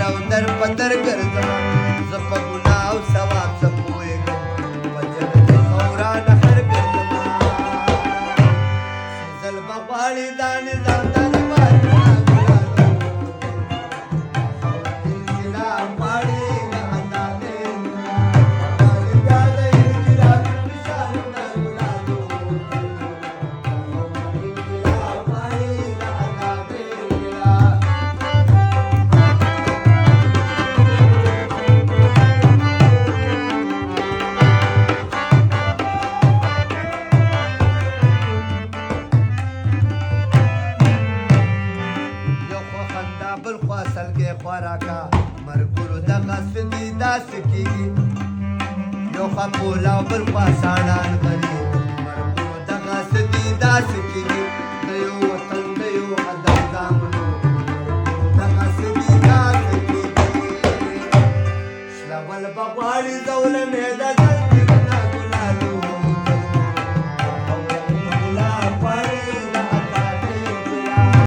او در پتر ګرځم زه په ګناه او ثواب څه پوهېږم په جنت خورا نهر ګرځم سیزل به غواړي دا نظام ته د خوراکا مرګورو دغه سدي داسې کېږي یو خوا پوله او بل خوا ساړان غري مرګورو دغه سدي داسې کېږي د یو